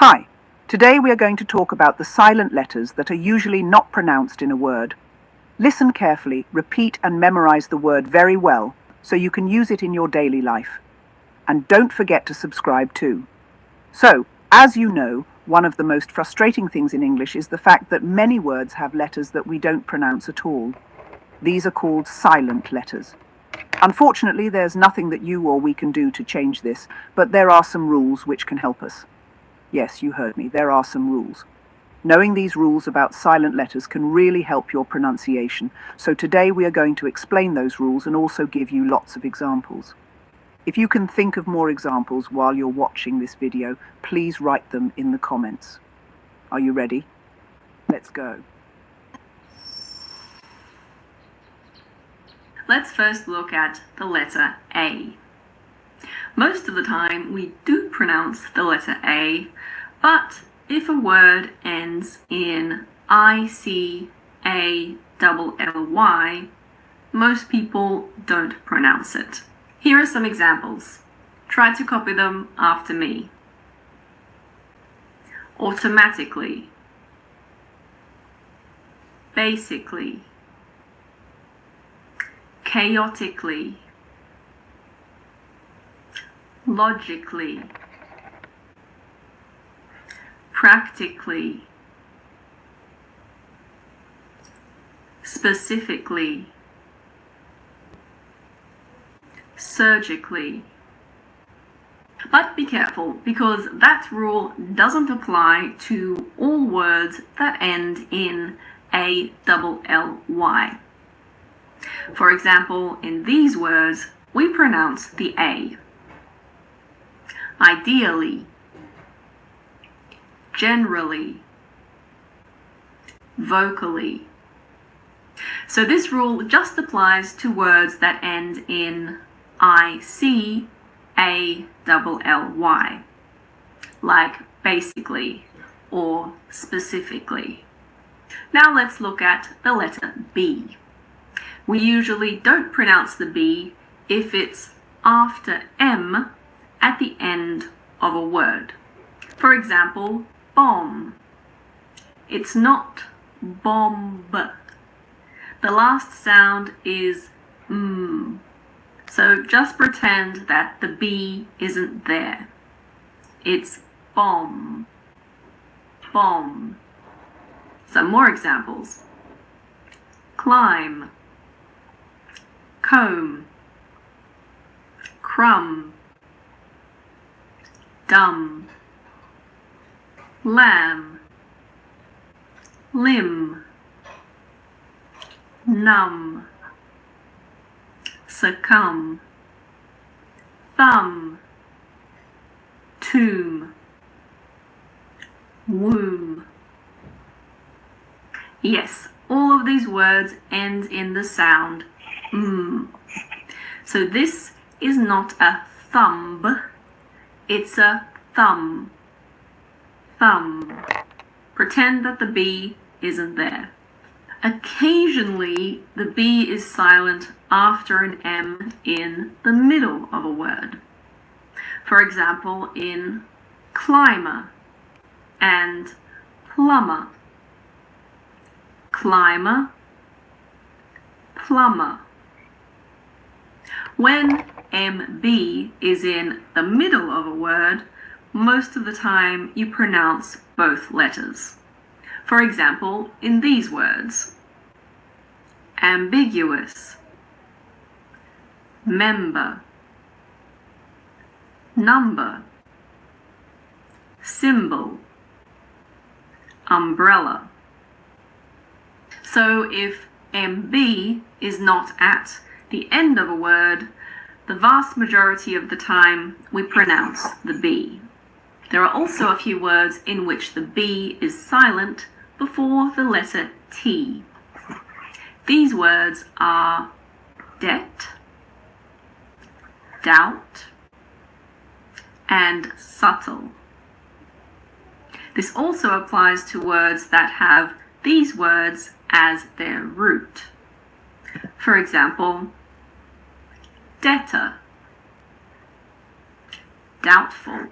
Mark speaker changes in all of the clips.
Speaker 1: Hi, today we are going to talk about the silent letters that are usually not pronounced in a word. Listen carefully, repeat and memorize the word very well so you can use it in your daily life. And don't forget to subscribe too. So, as you know, one of the most frustrating things in English is the fact that many words have letters that we don't pronounce at all. These are called silent letters. Unfortunately, there's nothing that you or we can do to change this, but there are some rules which can help us. Yes, you heard me, there are some rules. Knowing these rules about silent letters can really help your pronunciation, so today we are going to explain those rules and also give you lots of examples. If you can think of more examples while you're watching this video, please write them in the comments. Are you ready? Let's go.
Speaker 2: Let's first look at the letter A. Most of the time we do pronounce the letter A, but if a word ends in I-C-A-L-L-Y, most people don't pronounce it. Here are some examples. Try to copy them after me. Automatically, basically, chaotically, logically, practically, specifically, surgically. But be careful, because that rule doesn't apply to all words that end in A-double-L-Y. For example, in these words, we pronounce the A. Ideally, generally, vocally. So this rule just applies to words that end in I-C-A-L-L-Y, like basically or specifically. Now let's look at the letter B. We usually don't pronounce the B if it's after M at the end of a word. For example, bomb. It's not bomb. The last sound is m. So just pretend that the B isn't there. It's bomb. Bomb. Some more examples. Climb, comb, crumb, dumb, lamb, limb, numb, succumb, thumb, tomb, womb. Yes, all of these words end in the sound m. So this is not a thumb, it's a thumb. Thumb. Pretend that the B isn't there. Occasionally, the B is silent after an M in the middle of a word. For example, in climber and plumber. Climber, plumber. When MB is in the middle of a word, most of the time you pronounce both letters. For example, in these words: ambiguous, member, number, symbol, umbrella. So if MB is not at the end of a word, the vast majority of the time we pronounce the B. There are also a few words in which the B is silent before the letter T. These words are debt, doubt, and subtle. This also applies to words that have these words as their root. For example, debtor, doubtful,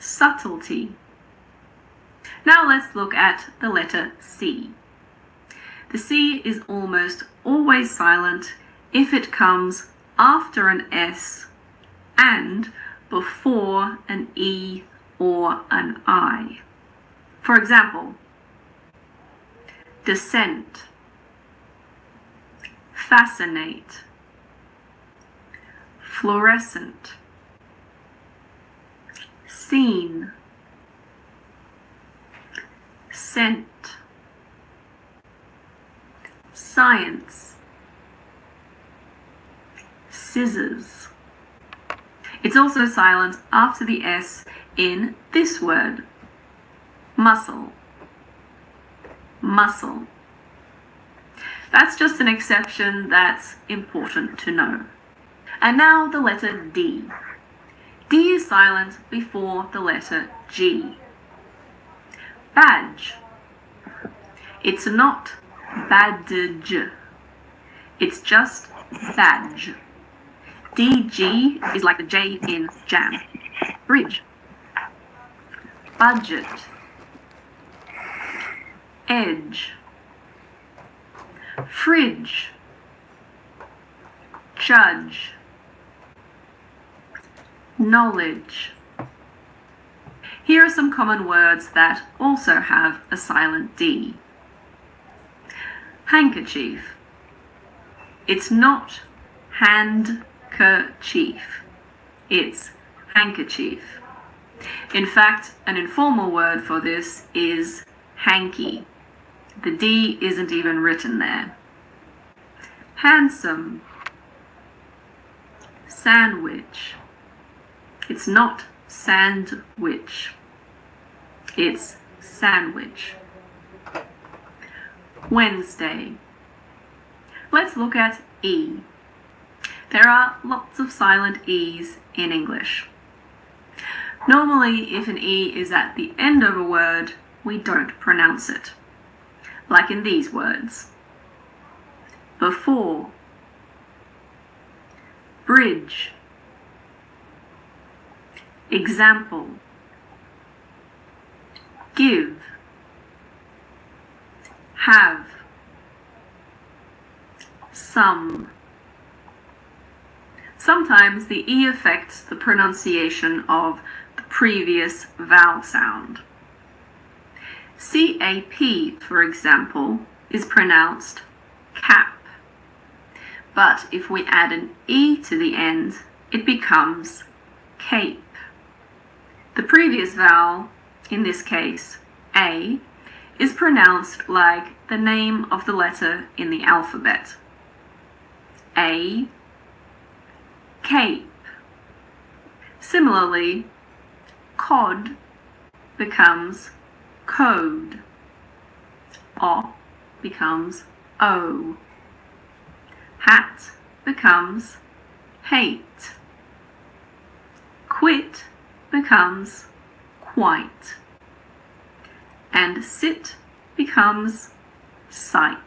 Speaker 2: subtlety. Now let's look at the letter C. The C is almost always silent if it comes after an S and before an E or an I. For example, descent, fascinate, fluorescent, scene, scent, science, scissors. It's also silent after the S in this word, muscle, muscle. That's just an exception that's important to know. And now the letter D. D is silent before the letter G. Badge. It's not badge. It's just badge. DG is like the J in jam. Bridge. Budget. Edge. Fridge. Judge. Knowledge. Here are some common words that also have a silent D. Handkerchief. It's not handkerchief. It's handkerchief. In fact, an informal word for this is hanky. The D isn't even written there. Handsome. Sandwich. It's not sandwich. It's sandwich. Wednesday. Let's look at E. There are lots of silent E's in English. Normally, if an E is at the end of a word, we don't pronounce it. Like in these words. Before. Bridge. Example. Give. Have. Some. Sometimes the E affects the pronunciation of the previous vowel sound. CAP, for example, is pronounced cap. But if we add an E to the end, it becomes cape. The previous vowel, in this case, A, is pronounced like the name of the letter in the alphabet. A, cape. Similarly, cod becomes code. O becomes O. Hat becomes hate. Quit becomes quite. And sit becomes sight.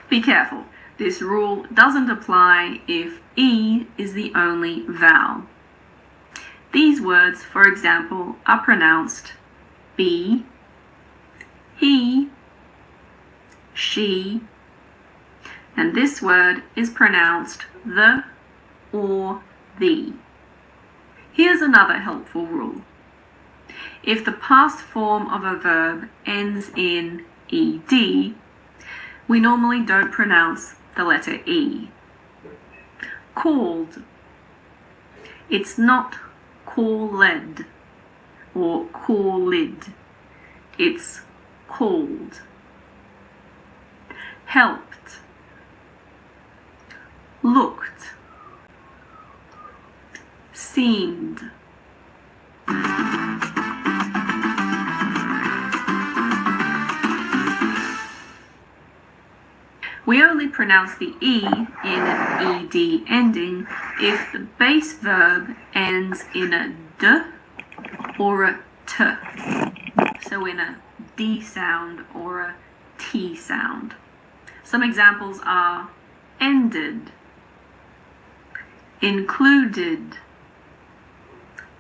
Speaker 2: Be careful. This rule doesn't apply if E is the only vowel. These words, for example, are pronounced be, he, she, and this word is pronounced the or the. Here's another helpful rule. If the past form of a verb ends in ed, we normally don't pronounce the letter E. Called. It's not called or called. It's called. Helped. Looked. Seemed. We only pronounce the E in an ed ending if the base verb ends in a d or a t, so in a D sound or a T sound. Some examples are ended, included,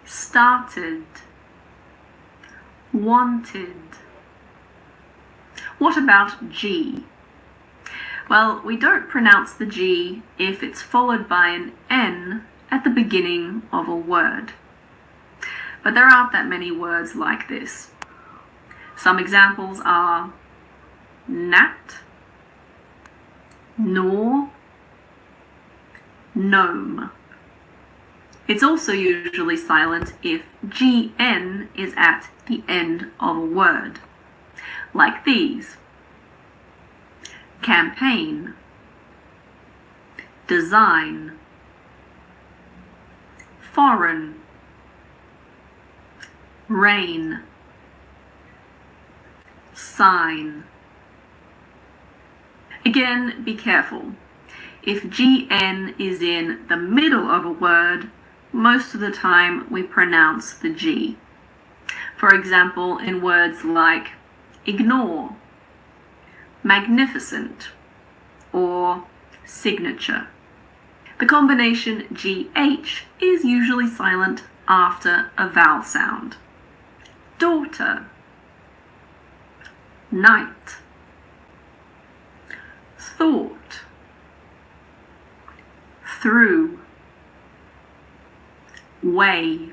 Speaker 2: started, wanted. What about G? Well, we don't pronounce the G if it's followed by an N at the beginning of a word. But there aren't that many words like this. Some examples are gnat, gnaw, gnome. It's also usually silent if GN is at the end of a word, like these: campaign, design, foreign, rain, sign. Again, be careful. If GN is in the middle of a word, most of the time we pronounce the G. For example, in words like ignore, magnificent, or signature. The combination GH is usually silent after a vowel sound. Daughter, night, thought, through, way.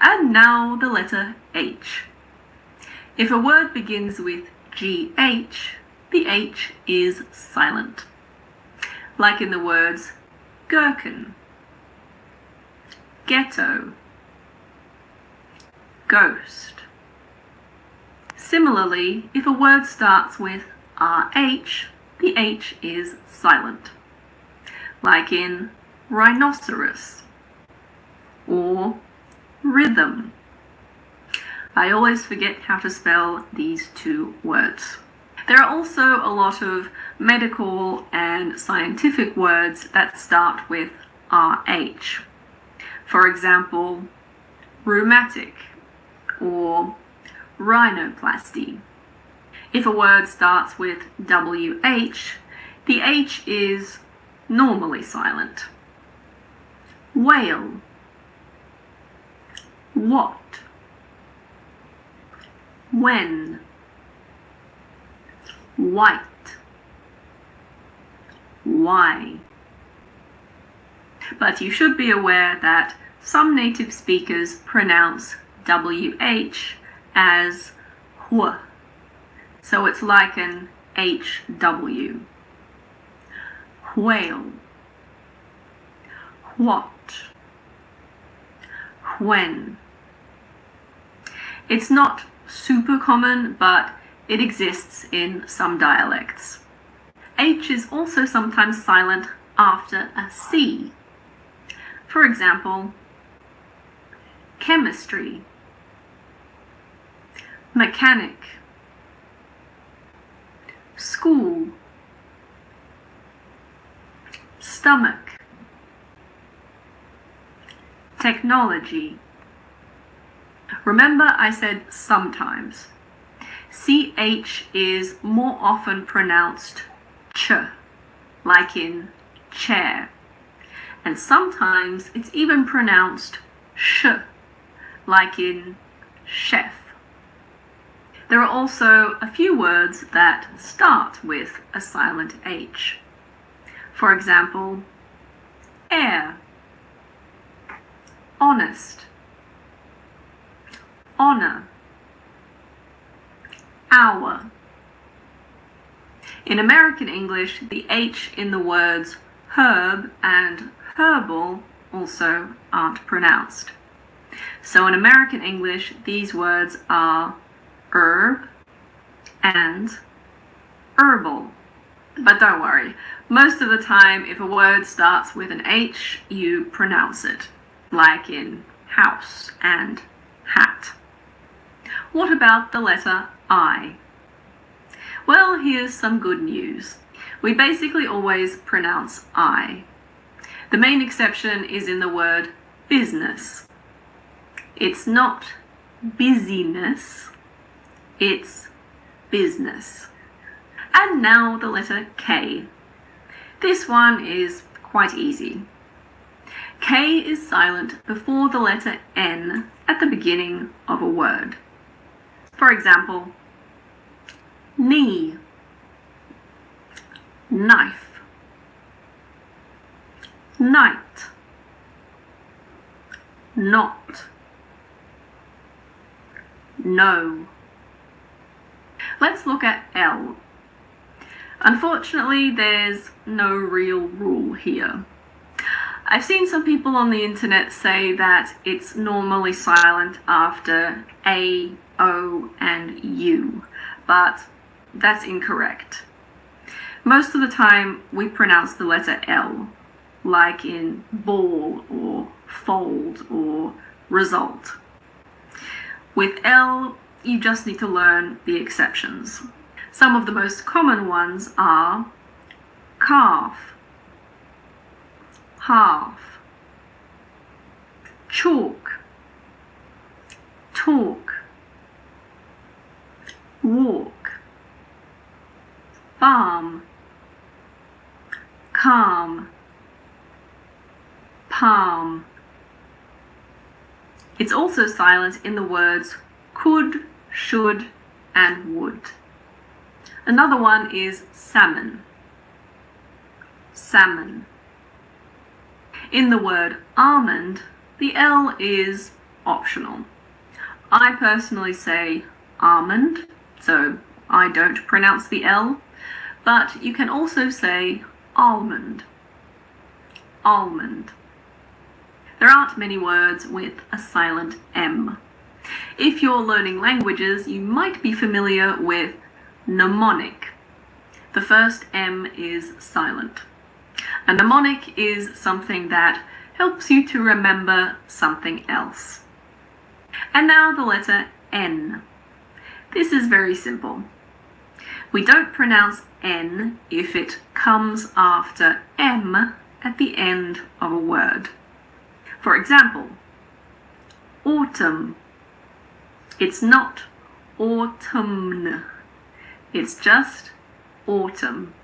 Speaker 2: And now the letter H. If a word begins with GH, the H is silent, like in the words gherkin, ghetto, ghost. Similarly, if a word starts with RH, the H is silent, like in rhinoceros or rhythm. I always forget how to spell these two words. There are also a lot of medical and scientific words that start with RH. For example, rheumatic or rhinoplasty. If a word starts with WH, the H is normally silent. Whale, what, when, white, why. But you should be aware that some native speakers pronounce WH as wh, so it's like an HW. Whale, what, when. It's not super common, but it exists in some dialects. H is also sometimes silent after a C. For example, chemistry, mechanic, school, stomach, technology. Remember, I said sometimes. CH is more often pronounced ch, like in chair. And sometimes it's even pronounced sh, like in chef. There are also a few words that start with a silent H. For example, air, honest, honor, hour. In American English, the H in the words herb and herbal also aren't pronounced. So in American English, these words are herb and herbal. But don't worry, most of the time if a word starts with an H, you pronounce it, like in house and hat. What about the letter I? Well, here's some good news. We basically always pronounce I. The main exception is in the word business. It's not busyness, it's business. And now the letter K. This one is quite easy. K is silent before the letter N at the beginning of a word. For example, knee, knife, night, not, no. Let's look at L. Unfortunately, there's no real rule here. I've seen some people on the internet say that it's normally silent after A, O, and U, but that's incorrect. Most of the time, we pronounce the letter L, like in ball or fold or result. With L, you just need to learn the exceptions. Some of the most common ones are calf, half, chalk, talk, walk, balm, calm, palm. It's also silent in the words could, should, and would. Another one is salmon. Salmon. In the word almond, the L is optional. I personally say almond, so I don't pronounce the L, but you can also say almond. Almond. There aren't many words with a silent M. If you're learning languages, you might be familiar with mnemonic. The first M is silent. A mnemonic is something that helps you to remember something else. And now the letter N. This is very simple. We don't pronounce N if it comes after M at the end of a word. For example, autumn. It's not autumn. It's just autumn.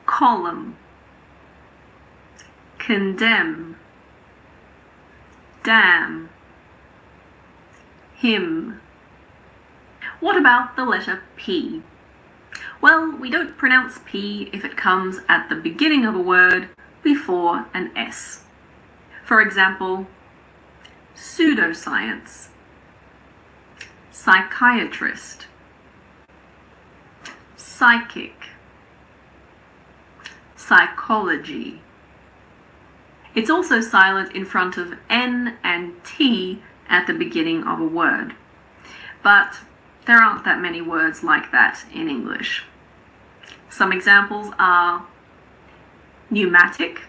Speaker 2: Column, condemn, dam, hymn. What about the letter P? Well, we don't pronounce P if it comes at the beginning of a word before an S. For example, pseudoscience, psychiatrist, psychic, psychology. It's also silent in front of N and T at the beginning of a word, but there aren't that many words like that in English. Some examples are pneumatic,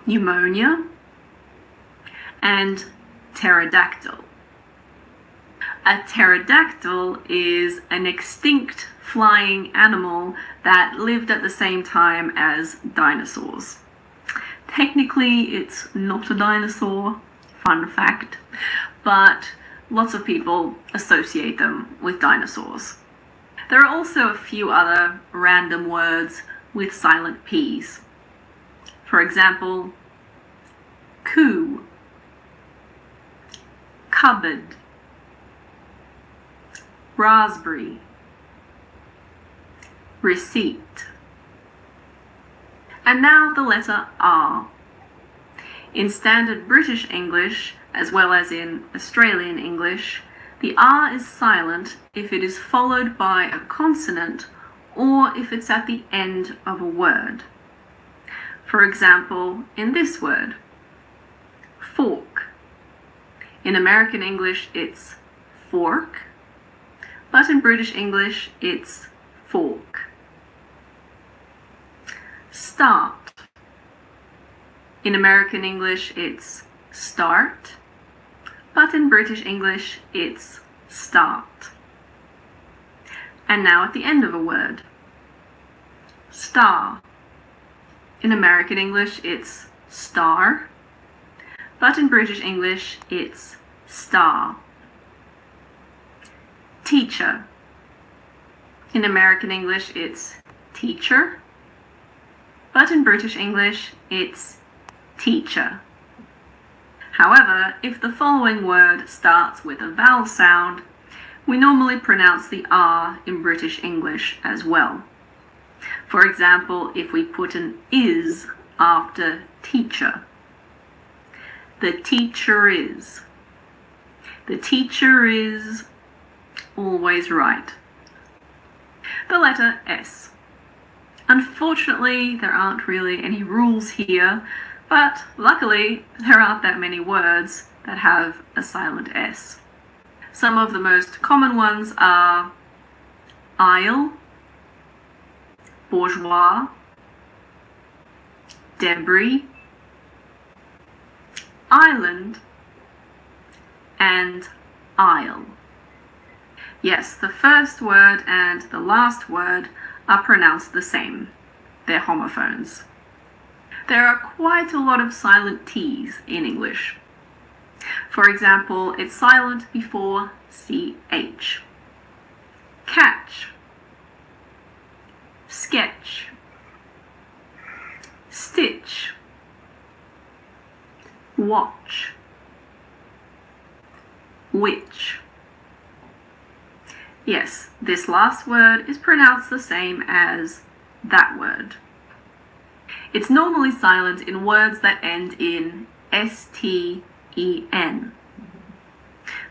Speaker 2: pneumonia, and pterodactyl. A pterodactyl is an extinct flying animal that lived at the same time as dinosaurs. Technically, it's not a dinosaur, fun fact, but lots of people associate them with dinosaurs. There are also a few other random words with silent Ps. For example, coup, cupboard, raspberry, receipt. And now the letter R. In standard British English, as well as in Australian English, the R is silent if it is followed by a consonant or if it's at the end of a word. For example, in this word, fork. In American English, it's fork, but in British English, it's fork. Start. In American English, it's start, but in British English, it's start. And now at the end of a word, star. In American English, it's star, but in British English, it's star. Teacher. In American English, it's teacher, but in British English it's teacher. However, if the following word starts with a vowel sound, we normally pronounce the R in British English as well. For example, if we put an is after teacher. The teacher is. The teacher is always right. The letter S. Unfortunately, there aren't really any rules here, but luckily there aren't that many words that have a silent S. Some of the most common ones are aisle, bourgeois, debris, island, and aisle. Yes, the first word and the last word are pronounced the same. They're homophones. There are quite a lot of silent T's in English. For example, it's silent before CH. Catch, sketch, stitch, watch, which. Yes, this last word is pronounced the same as that word. It's normally silent in words that end in S-T-E-N.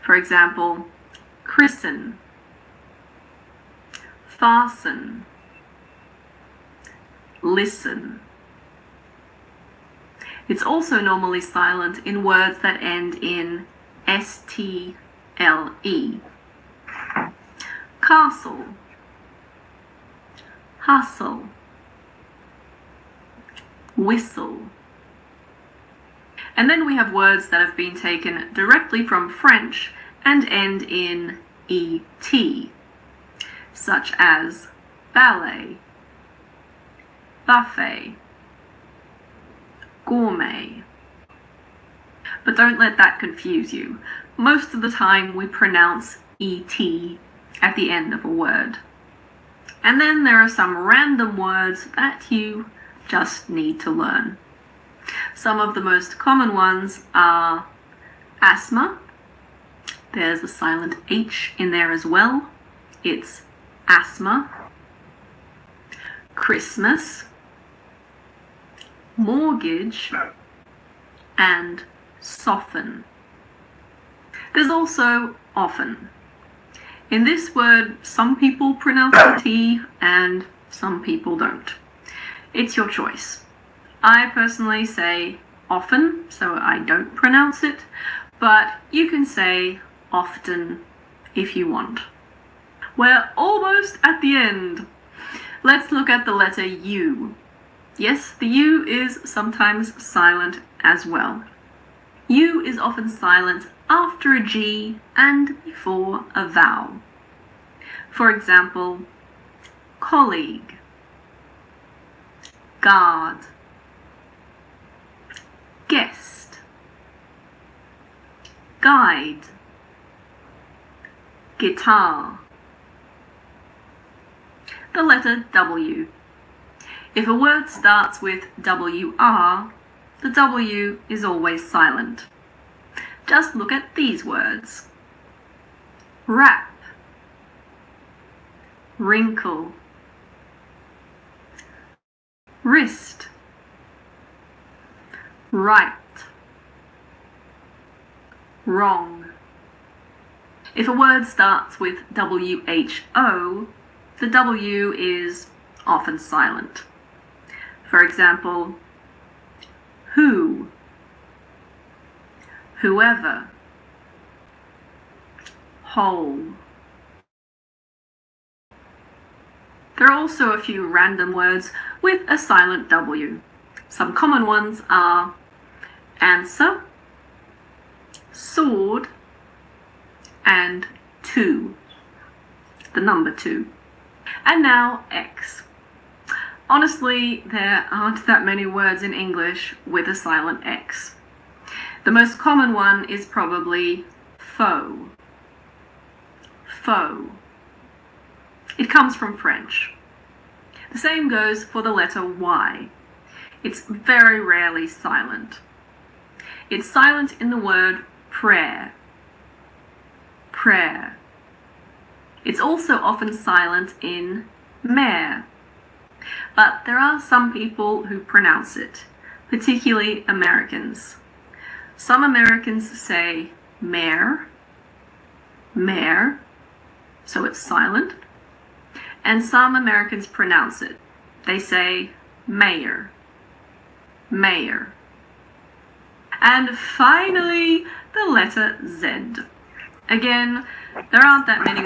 Speaker 2: For example, christen, fasten, listen. It's also normally silent in words that end in S-T-L-E. Castle, hustle, whistle. And then we have words that have been taken directly from French and end in et, such as ballet, buffet, gourmet. But don't let that confuse you. Most of the time we pronounce et at the end of a word. And then there are some random words that you just need to learn. Some of the most common ones are asthma. There's a silent H in there as well. It's asthma. Christmas, mortgage, and soften. There's also often. In this word, some people pronounce the T and some people don't. It's your choice. I personally say often, so I don't pronounce it, but you can say often if you want. We're almost at the end. Let's look at the letter U. Yes, the U is sometimes silent as well. U is often silent after a G and before a vowel. For example, colleague, guard, guest, guide, guitar. The letter W. If a word starts with WR, the W is always silent. Just look at these words. Wrap, wrinkle, wrist, right, wrong. If a word starts with WHO, the W is often silent. For example, who, whoever, whole. There are also a few random words with a silent W. Some common ones are answer, sword, and two, the number 2. And now X. Honestly, there aren't that many words in English with a silent X. The most common one is probably faux. Faux. It comes from French. The same goes for the letter Y. It's very rarely silent. It's silent in the word prayer. Prayer. It's also often silent in mare. But there are some people who pronounce it, particularly Americans. Some Americans say mare, mare, so it's silent. And some Americans pronounce it. They say mayor, mayor. And finally, the letter Z. Again, there aren't that many